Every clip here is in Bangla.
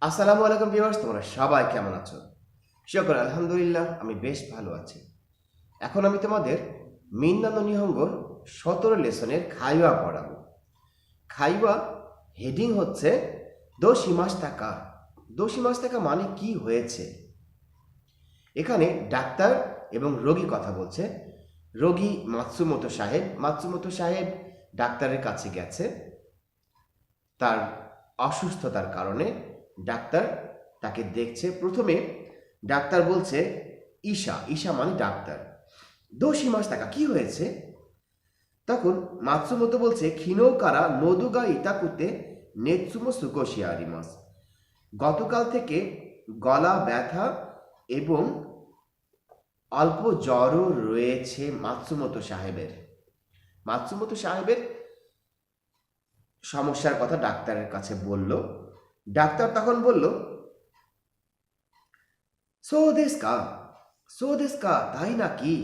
আসসালামু আলাইকুম ভিউয়ার্স, তোমরা সবাই কেমন আছো? শুকর আলহামদুলিল্লাহ, আমি বেশ ভালো আছি। এখন আমি তোমাদের মিন্নানো নিহঙ্গর 17 লেসনের খাইওয়া পড়াবো। খাইওয়া হেডিং হচ্ছে দোশিমাস্তাকা। দোশিমাস্তাকা মানে কি হয়েছে? এখানে ডাক্তার এবং রোগী কথা বলছে। রোগী মাতসুমোতো সাহেব ডাক্তারের কাছে গেছে তার অসুস্থতার কারণে। ডাক্তার তাকে দেখছে। প্রথমে ডাক্তার বলছে ঈশা মানে ডাক্তার, দোষী মাস টাকা কি হয়েছে? তখন মাতসুমোতো বলছে খিনোকারা নোদুগা ইতাকুতে নেতসুমো সুকোশিয়া আরিমাস। গতকাল থেকে গলা ব্যথা এবং অল্প জ্বরও রয়েছে মাতসুমোতো সাহেবের সমস্যার কথা ডাক্তারের কাছে বলল। ডাক্তার তখন বলল সোদেস্কা সোদেস্কা তাই নাকি,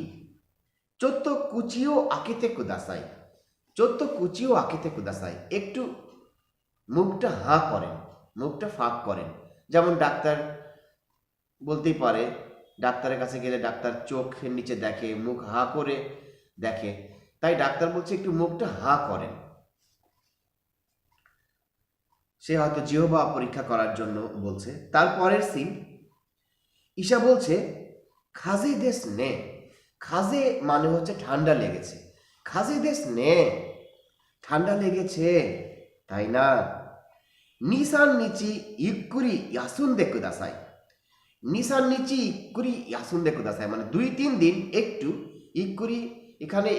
চোত্ত কুচিও আকিতে কুদাসাই। একটু মুখটা মুখটা ফাঁক করেন। যেমন ডাক্তার বলতেই পারে, ডাক্তারের কাছে গেলে ডাক্তার চোখের নিচে দেখে, মুখ হা করে দেখে, তাই ডাক্তার বলছে একটু মুখটা হা করেন। সে হয়তো জিহ্বা পরীক্ষা করার জন্য বলছে। তারপরের সিন, ঈশা বলছে খাজে দেশ নে। খাজে মানে হচ্ছে ঠান্ডা লেগেছে। খাজে দেশ নে, ঠান্ডা লেগেছে তাই না? নিসান নিচি ইকুরি ইয়াসুন্দে কুদাসাই। নিসান নিচি ইকুরি ইয়াসুন্দে কুদাসাই মানে 2-3 দিন একটু। ইকুরি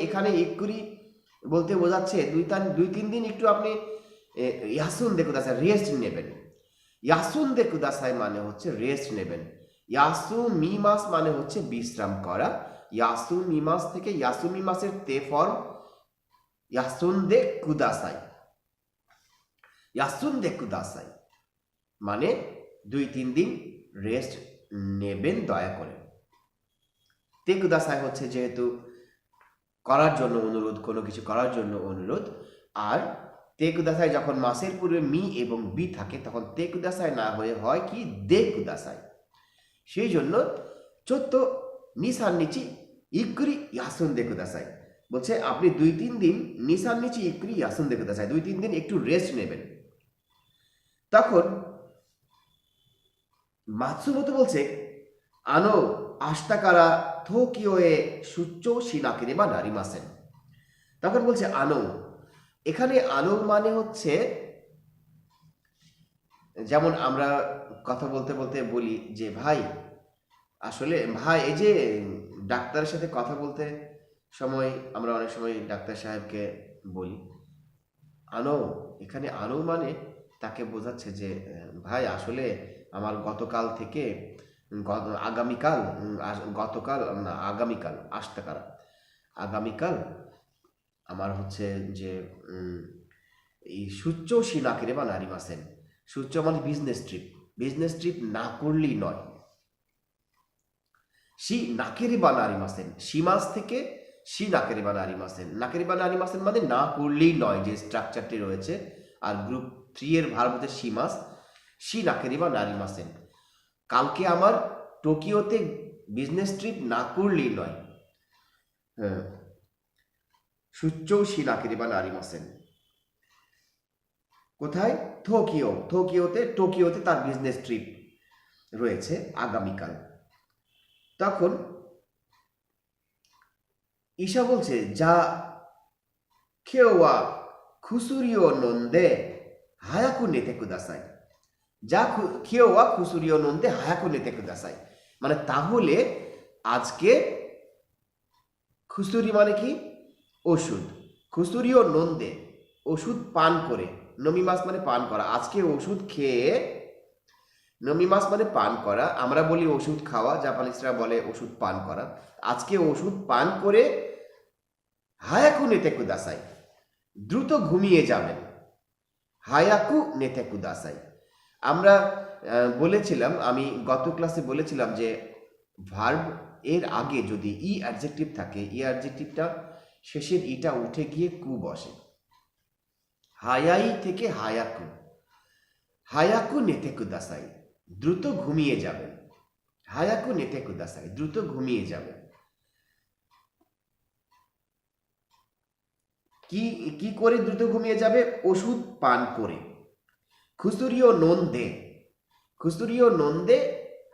এখানে ইকুরি বলতে বোঝাচ্ছে 2-3 দিন একটু আপনি ইয়াসুন্দে কুদাসাই রেস্ট নেবেন। ইয়াসুন্দে কুদাসাই মানে হচ্ছে রেস্ট নেবেন। ইয়াসু মিমাস মানে হচ্ছে বিশ্রাম করা। ইয়াসু মিমাস থেকে ইয়াসু মিমাসের তে ফর্ম ইয়াসুন্দে কুদাসাই মানে 2-3 দিন রেস্ট নেবেন দয়া করে। তে কুদাসাই হচ্ছে যেহেতু করার জন্য অনুরোধ, কোনো কিছু করার জন্য অনুরোধ। আর তে কুদাসাই যখন মাসের পূর্বে মি এবং বি থাকে তখন তে কুদাসাই না হয়ে হয় কি দে কুদাসাই। সেই জন্য চোত্ত নিসান নিচি ইকুরি ইয়াসুন্দে কুদাসাই বলছে আপনি 2-3 দিন নিসান নিচি ইকুরি ইয়াসুন্দে কুদাসাই 2-3 দিন একটু রেস্ট নেবেন। তখন মাতসুমোতো বলছে আনো আস্তাকারা থোকিওয়ে সুচ্চো শিনাকিরে বা নারিমাসেন। তখন বলছে আনো, এখানে আনো মানে হচ্ছে যেমন আমরা কথা বলতে বলতে বলি যে ভাই, আসলে ভাই এই যে ডাক্তারের সাথে কথা বলতে সময় আমরা অনেক সময় ডাক্তার সাহেবকে বলি আনো। এখানে আনো মানে তাকে বোঝাচ্ছে যে ভাই আসলে আমার গতকাল থেকে আগামীকাল আগামীকাল আমার হচ্ছে যে এই সূচ্চ সিনাকিরে বা নারিমাসেন। সূচ্চ মানে বিজনেস ট্রিপ না করলেই নয়। সি নাকেরে বা নারিমাসেন, সীমাস থেকে সি নাকেরে বা নারিমাসেন। নাকেরে বা নারিমাসেন মানে না করলেই নয় যে স্ট্রাকচারটি রয়েছে। আর গ্রুপ 3 এর ভার্ব হচ্ছে সীমাস। সি নাকেরে বা নারিমাসেন, কালকে আমার টোকিওতে বিজনেস ট্রিপ না করলেই নয়। হ্যাঁ, সুচ্চৌ সি নাকেরে বা নারিমাসেন। কোথায়? টোকিওতে তার বিজনেস ট্রিপ রয়েছে আগামীকাল। তখন ঈশা বলছে যা খেওয়া খুসুরিও নন্দে হায়াকু নেতে কুদাসাই। যা খেওয়া খুসুরিও নন্দে হায়াকু নেতে কুদাসাই মানে তাহলে আজকে খুসুরি মানে কি ওষুধ, খুসুরিও নন্দে ওষুধ পান করে, নমিমাস মানে পান করা। আজকে ওষুধ খেয়ে, নমিমাস মানে পান করা, আমরা বলি ওষুধ খাওয়া, জাপানিজরা বলে ওষুধ পান করা। আজকে ওষুধ পান করে হায়াকু নেতে কুদাসাই দ্রুত ঘুমিয়ে যাবেন। হায়াকু নেতে কুদাসাই আমরা বলেছিলাম, আমি গত ক্লাসে বলেছিলাম যে ভার্ব এর আগে যদি ই অ্যাডজেক্টিভ থাকে, ই অ্যাডজেক্টিভটা শেষের ইটা উঠে গিয়ে কু বসে। হায়াই থেকে হায়াকু, হায়াকু নেতে কুদাসাই, দ্রুত ঘুমিয়ে যাবেন। হায়াকু নেতে কুদাসাই, দ্রুত ঘুমিয়ে যাবেন। কি কি করে দ্রুত ঘুমিয়ে যাবে? ওষুধ পান করে। খুসুরিও নন্দে, খুসুরিও নন্দে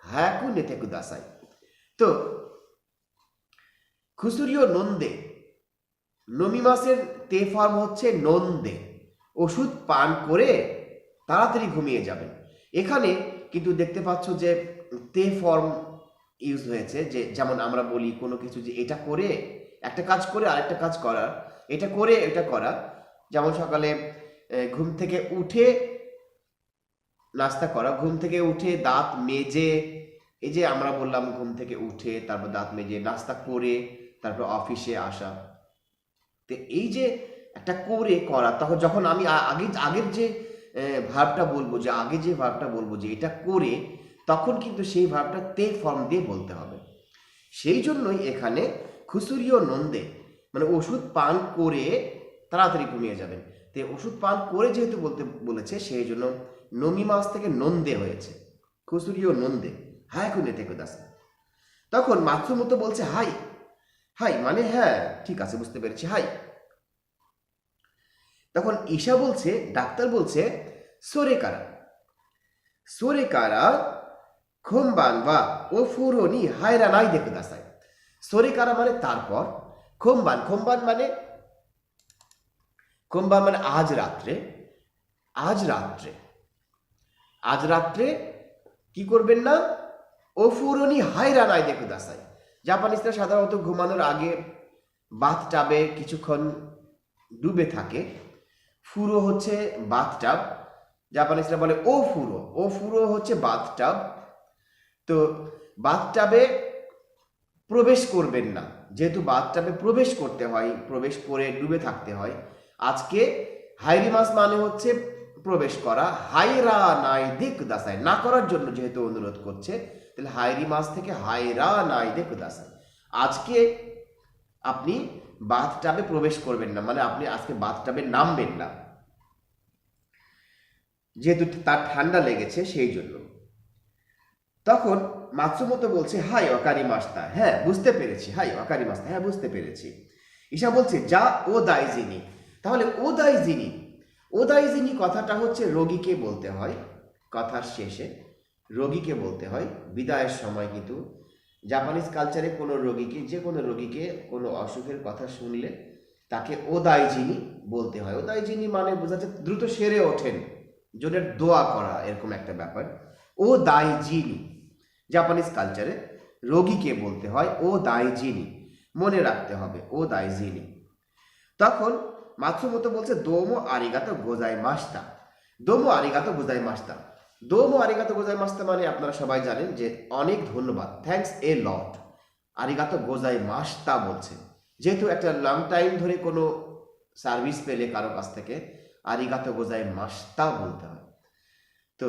হায়াকু নেতে কুদাসাই। তো খুসুরিও নন্দে, নমিমাসের তে ফর্ম হচ্ছে নন্দে, ওষুধ পান করে তাড়াতাড়ি ঘুমিয়ে যাবেন। এখানে কিন্তু দেখতে পাচ্ছ যে তে ফর্ম ইউজ হয়েছে, যে যেমন আমরা বলি কোনো কিছু যে এটা করে, একটা কাজ করে আরেকটা কাজ করার, এটা করে এটা করা। যেমন সকালে ঘুম থেকে উঠে নাস্তা করা, ঘুম থেকে উঠে দাঁত মেজে, এই যে আমরা বললাম ঘুম থেকে উঠে তারপর দাঁত মেজে নাস্তা করে তারপর অফিসে আসা। তো এই যে একটা করে করা, তখন যখন আমি আগের যে ভার্বটা বলবো, যে আগে যে ভার্বটা বলবো যে এটা করে, তখন কিন্তু সেই ভার্বটা তে ফর্ম দিয়ে বলতে হবে। সেই জন্যই এখানে খুসুরিও নন্দে, মানে ওষুধ পান করে তাড়াতাড়ি ঘুমিয়ে যাবেন। তো ওষুধ পান করে যেহেতু বলতে বলেছে, সেই জন্য নমিমাস থেকে নন্দে হয়েছে, খুসুরিও নন্দে হায়াকু নেতে কুদাসাই। তখন মাতসুমোতো বলছে হাই, হাই মানে হ্যাঁ ঠিক আছে বুঝতে পেরেছি, হাই। তখন ঈশা বলছে, ডাক্তার বলছে, সোরে কারা, সোরে কারা খোমবান বা ও ফুরোনি হায়রানাই দেখে কুদাসাই। সোরে কারা মানে তারপর, খোমবান, খোমবান মানে, খোমবান মানে আজ রাত্রে, আজ রাত্রে, আজ রাত্রে কি করবেন না? ও ফুরোনি হায়রানাই দেখে কুদাসাই। জাপানিজরা সাধারণত ঘুমানোর আগে বাথটাবে কিছুক্ষণ ডুবে থাকে। ফুরো হচ্ছে বাথটাব, জাপানিজরা বলে ও ফুরো, ও ফুরো হচ্ছে বাথটাব। তো বাথটাবে প্রবেশ করবেন না, যেহেতু বাথটাবে প্রবেশ করতে হয়, প্রবেশ করে ডুবে থাকতে হয়। আজকে হাইরিমাস মানে হচ্ছে প্রবেশ করা, হাইরা নাই দেখ দাসাই না করার জন্য যেহেতু অনুরোধ করছে, তাহলে হাইরিমাস থেকে হাইরা নাই দেখ দাসাই। আজকে আপনি বাথটাবে প্রবেশ করবেন না, মানে আপনি আজকে বাথটাবে নামবেন না, যেহেতু তার ঠান্ডা লেগেছে সেই জন্য। তখন মাতসুমোতো বলছে হাই ওয়াকারি মাস্তা, হ্যাঁ বুঝতে পেরেছি, হাই ওয়াকারি মাস্তা, হ্যাঁ বুঝতে পেরেছি। ঈশা বলছে যা ও দাইজিনি, তাহলে ও দাইজিনি, ও দাইজিনি কথাটা হচ্ছে রোগীকে বলতে হয়, কথার শেষে রোগীকে বলতে হয় বিদায়ের সময়। কিন্তু জাপানিজ কালচারে কোনো রোগীকে, যে কোনো রোগীকে কোনো অসুখের কথা শুনলে তাকে ও দাইজিনি বলতে হয়। ও দাইজিনি মানে বোঝাচ্ছে দ্রুত সেরে ওঠেন, জনের দোয়া করা, এরকম একটা ব্যাপার। ও দাইজিনি জাপানিজ কালচারে রোগীকে বলতে হয় ও দাইজিনি, মনে রাখতে হবে ও দাইজিনি। তখন মাতসুমোতো বলছে দোমো আরিগাতো গোজাই মাস্তা, দোমো আরিগাতো গোজাই মাস্তা। দোমো আরিগাতো গোজাই মাস্তা মানে আপনারা সবাই জানেন যে অনেক ধন্যবাদ, থ্যাঙ্কস এ লট। আরিগাতো গোজাই মাস্তা বলছে, যেহেতু একটা লং টাইম ধরে কোনো সার্ভিস পেলে কারো কাছ থেকে আরিগাতো গোজাই মাস্তা বলতে হয়। তো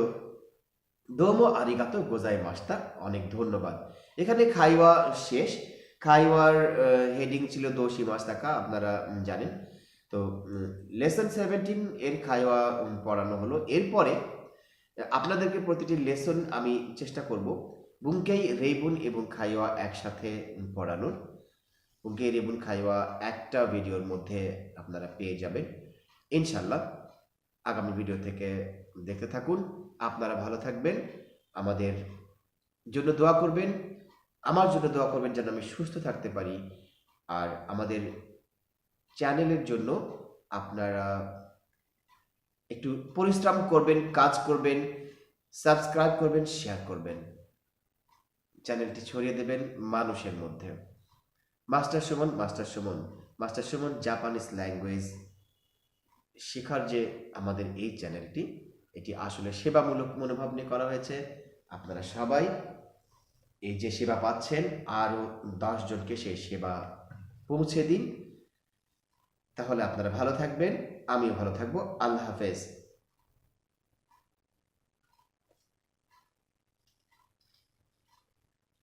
দোমো আরিগাতো গোজাই মাস্তা, অনেক ধন্যবাদ। এখানে খাইওয়া শেষ, খাইওয়ার হেডিং ছিল দোষী মাস্তাকা, আপনারা জানেন। তো লেসন 17 এর খাইওয়া পড়ানো হলো। এরপরে আপনাদেরকে প্রতিটি লেসন আমি চেষ্টা করব বুঙ্কেই রেইবুন এবং খাইওয়া একসাথে পড়ানোর। বুঙ্কেই রেইবুন খাইওয়া একটা ভিডিওর মধ্যে আপনারা পেয়ে যাবেন ইনশাল্লাহ। আগামী ভিডিও থেকে দেখতে থাকুন। আপনারা ভালো থাকবেন, আমাদের জন্য দোয়া করবেন, আমার জন্য দোয়া করবেন যেন আমি সুস্থ থাকতে পারি। আর আমাদের চ্যানেলের জন্য আপনারা একটু পরিশ্রম করবেন, কাজ করবেন, সাবস্ক্রাইব করবেন, শেয়ার করবেন, চ্যানেলটি ছড়িয়ে দেবেন মানুষের মধ্যে। Master Suman, master Suman, master Suman Japanese language শেখার যে আমাদের এই চ্যানেলটি, এটি আসলে সেবামূলক মনোভাব নিয়ে করা হয়েছে। আপনারা সবাই এই যে সেবা পাচ্ছেন আরও 10 জনকে সেই সেবা পৌঁছে দিন, তাহলে আপনারা ভালো থাকবেন, আমিও ভালো থাকবো। আল্লাহ হাফেজ।